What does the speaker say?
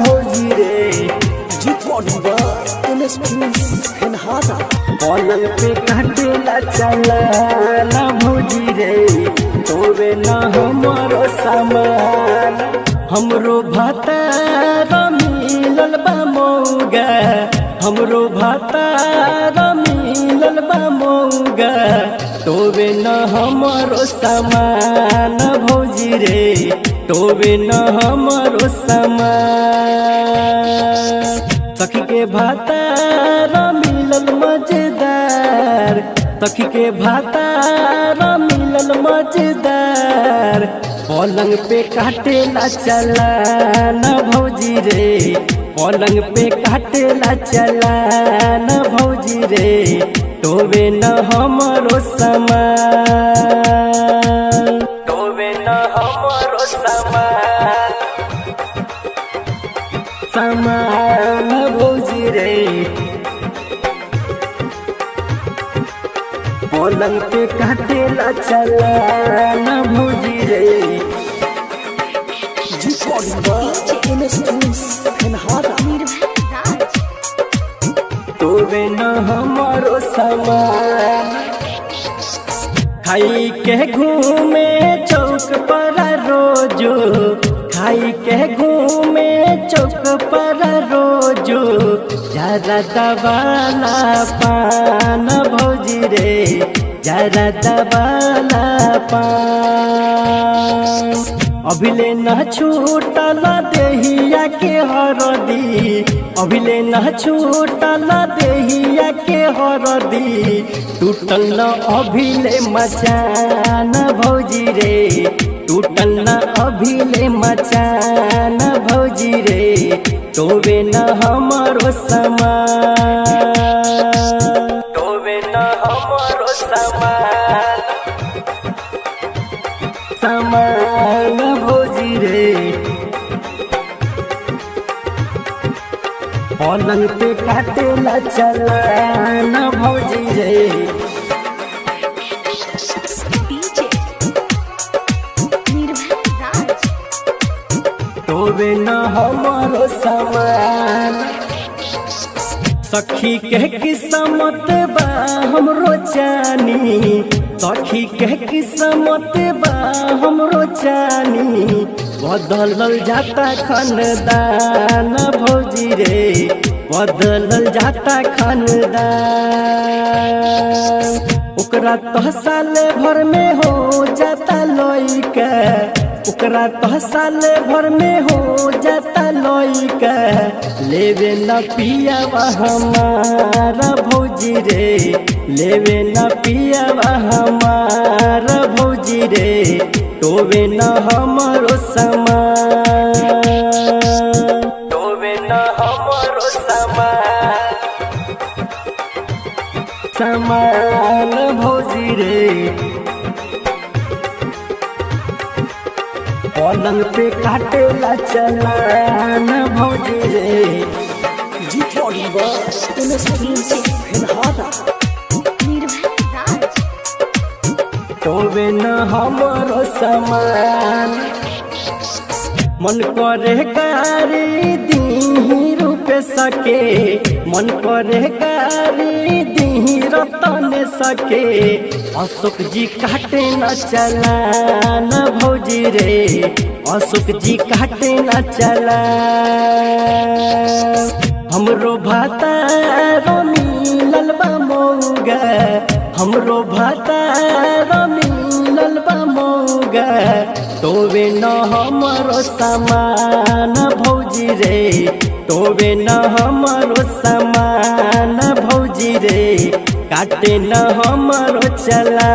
भौजी रे पलंग पे काटेला चला ना भौजी रे तोरे न हमारो सामान हमरो भातार मिलल बा मौगा हमरो भातार मिलल बा मौगा तोरे न हमारो सामान भौजी रे तोरे न हमारो सामान सखी के भातार मिलल मजेदार सखी के भातार मिलल मजेदार पलंग पे काटेला चला न भौजी रे पलंग पे काटेला चला न भौजी रे तोबे न हमारो सामान तोबे न हमारो सामान सामान भौजी रे पलंग पे काटेला चला न भौजी रे तोबे न हमारो सामान खाई के घूमे चौक पर रोजो खाई के घूमे चौक पर रोजो जरा दबाला पान भौजी रे जरा दबाला पान अभिले न छूटल देहिया के हरदी अभिले न छूटल देहिया के हरदी टूटल न अभिले मचान भौजी रे टूटल न अभिले मचान भौजी रे तोबे न हमारो सामान तोबे न हमारो सामान सामान भौजी रे पलंग पे काटेला चला न भौजी रे तोबे न हमारो सामान सखी के किस्मत बा हमरो जानी सखी के किस्मत बा हमरो जानी बदलल जाता खानदान भौजी रे बदलल जाता खानदान ओकरा तो साल भर में हो जाता लइका ओकरा तो साल भर में हो जाता लइका लेवे न पियावा हमारा भौजी रे लेवे न पियावा हमारा भौजी रे तोबे न हमारो सामान तोबे न हमारो सामान सामान भौजी रे पलंग पे काटेला चला न भौजी रे तोबे न हमारो सामान मन करे गारी दीही रूपे सके मन करे गारी दीही रतन सके अशोक जी काटे न चला न भौजी रे अशोक जी काटे न चला हमरो भातार मिलल बा मौगा हमरो भातार मिलल बा मौगा तोबे न हमारो सामान भौजी रे तोबे न हमारो सामान भौजी रे काटे न हमारो चला।